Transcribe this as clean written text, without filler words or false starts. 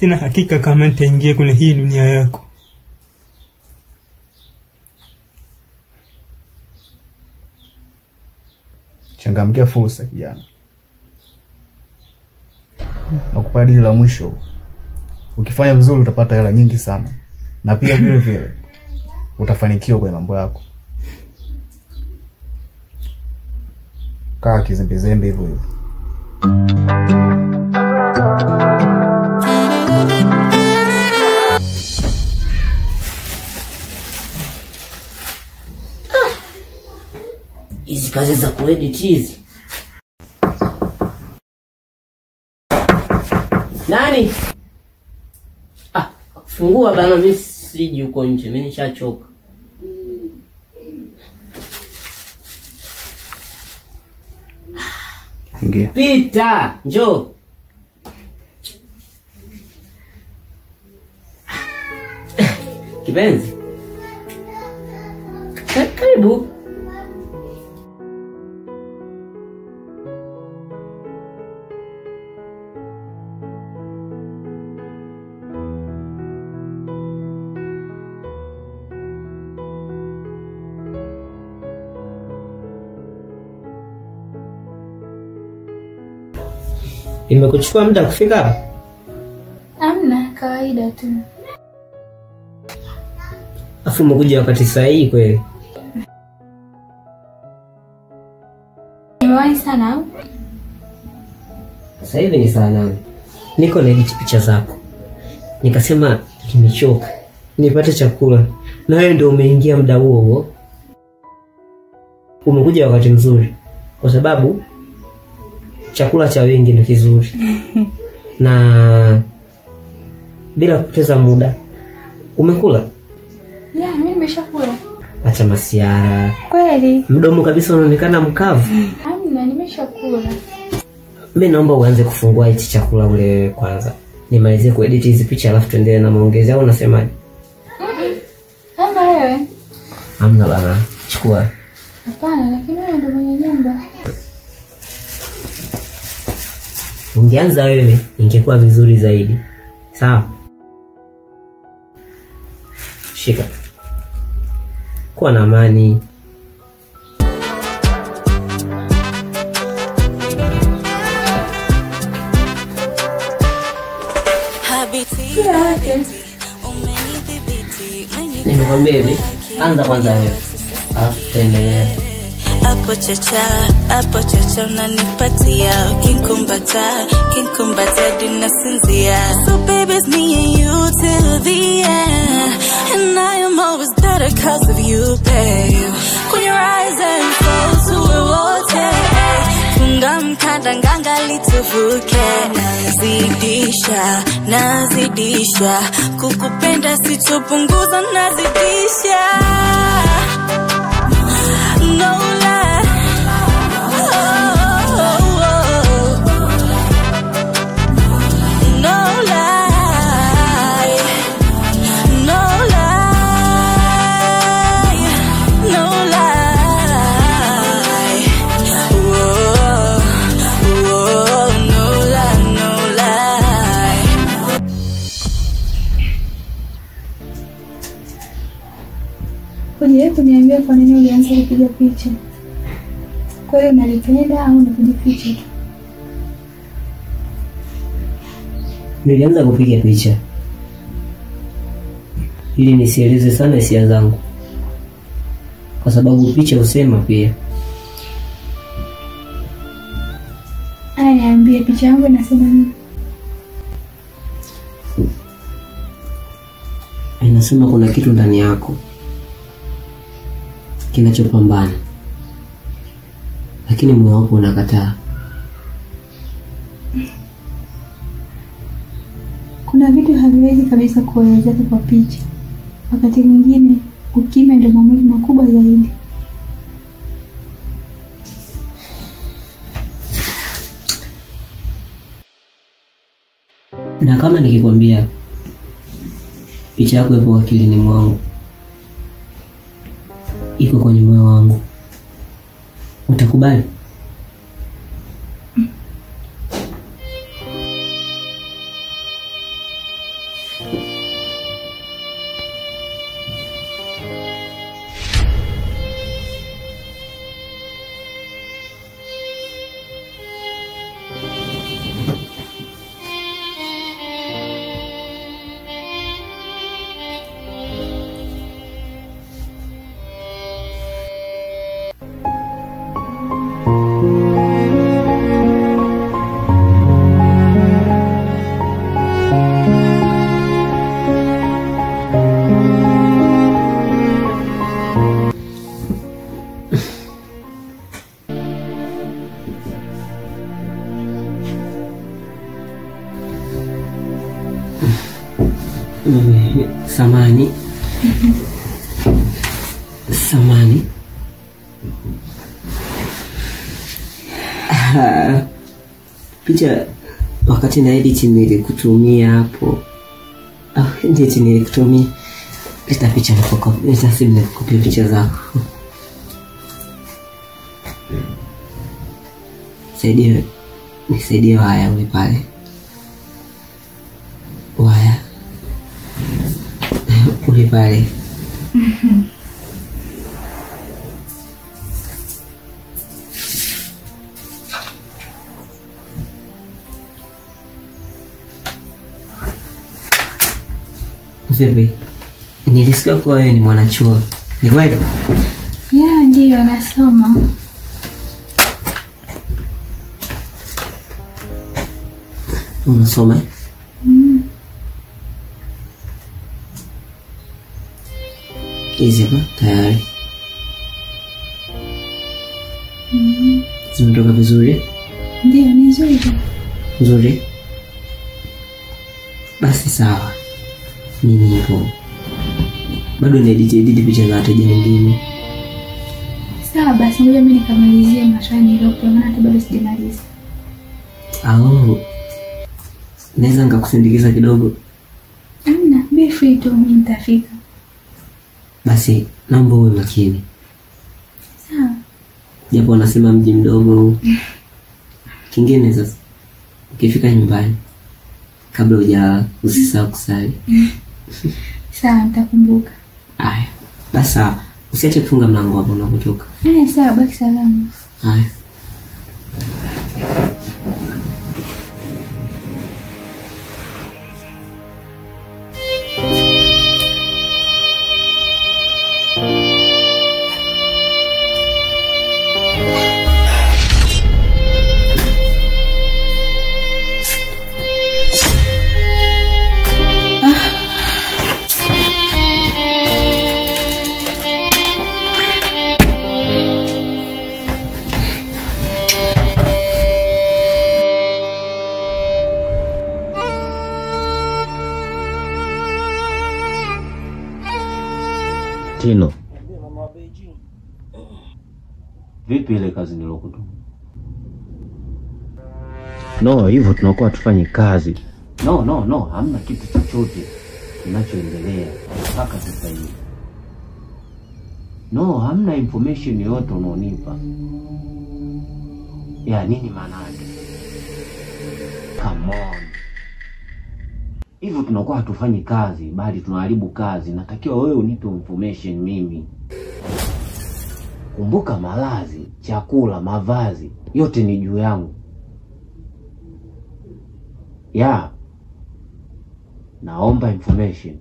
sina hakika kama nitaingia kwenye hii dunia yako. Changamkia fursa kijana. Nakupa dili la mwisho. Ukifanya vizuri utapata hela nyingi sana. Na pia vile vile utafanikiwa kwenye mambo yako. Kaa kizembezembe hivyo hivyo. Hizi kazi za kuedit hizi. Nani? Fungua bana, mimi siji huko nje, mimi nishachoka. Ingia. Pita, njoo. Kipenzi. Karibu. Imekuchukua muda kufika hapa? Hamna, kawaida tu. Afu umekuja wakati sahihi kweli. Nimewahi sana au? Sasa hivi ni saa 8. Niko na edit picha zako. Nikasema nimechoka, nipate chakula. Na wewe ndio umeingia muda huo. Umekuja wakati mzuri. Kwa sababu chakula cha wengi ni kizuri. Na bila kupoteza muda, umekula? Ya, mimi nimeshakula. Acha masiara. Kweli? Mdomo kabisa unaonekana mkavu. Hamna, nimeshakula. Mimi naomba uanze kufungua hichi chakula ule kwanza. Nimalizie kuedit hizi picha alafu tuendelee na maongezi, au unasemaje? Kama wewe? Hamna bana. Chukua. Hapana, lakini wewe ndio mwenye nyumba. Ungeanza wewe, ingekuwa vizuri zaidi. Sawa? Shika. Kuwa na amani. Nimekwambia hivi, anza kwanza wewe. Alafu tuendelee. Apo chacha unanipatia kinkumbata dinasinzia. So baby, it's me and you till the end, and I am always better cause of you, babe. When your eyes and fall to a water, funga mkanda nganga lituvuke. Nazidisha kukupenda sitopunguza, nazidisha. No lie. No lie. No lie. No lie. Whoa. Whoa. No lie. No lie. Kuje kuniambia kwa nini ulianza kupiga picha? Kwani unalipenda au unakujificha tu? Nilianza kupiga picha ili nisieleze sana hisia zangu, kwa sababu picha husema pia. Niambie, picha yangu inasema nini? Inasema kuna kitu ndani yako kinachopambana, lakini moyo wako unakataa. Kuna vitu haviwezi kabisa kuelezeka kwa picha. Wakati mwingine ukimya ndio maumivu makubwa zaidi. Na kama nikikwambia picha yako ipo akilini mwangu, iko kwenye moyo wangu, utakubali? Samani. Samani. Picha wakati na edit nilikutumia hapo. Edit nilikutumia. Leta picha nikuko. Leta simu nikukopia picha zako. Nisaidie waya ule pale. Waya. Ule pale. Vipi? Nilisikia kuwa wewe ni mwanachuo. Ni kweli? Yeah, ndio nasoma. Unasoma? Hizi hapa tayari. Zimetoka vizuri? Ndio, ni nzuri. Nzuri? Basi sawa. Mimi nipo. Bado naedit picha za wateja wengine. Sawa basi, ngoja mimi nikamalizie maswali niliyopewa, maana hata bado sijamaliza. Naweza nikakusindikiza kidogo? Amna, be free tu, mimi nitafika. Basi naomba uwe makini. Sawa. Japo wanasema mji mdogo. Kingine sasa, ukifika nyumbani kabla hujalala usisahau kusali. Sawa, nitakumbuka. Haya. Basi usiache kufunga mlango hapo unapotoka. Sawa, baki salama. Haya. Tino. Vipi ile kazi nilokutuma? No, hivyo tunakuwa tufanye kazi. No, hamna kitu chochote kinachoendelea mpaka sasa hivi. No, hamna information yoyote unaonipa. Ya nini maana yake? Come on. Hivyo tunakuwa hatufanyi kazi, bali tunaharibu kazi. Natakiwa wewe unipe information mimi. Kumbuka malazi, chakula, mavazi, yote ni juu yangu. Naomba information.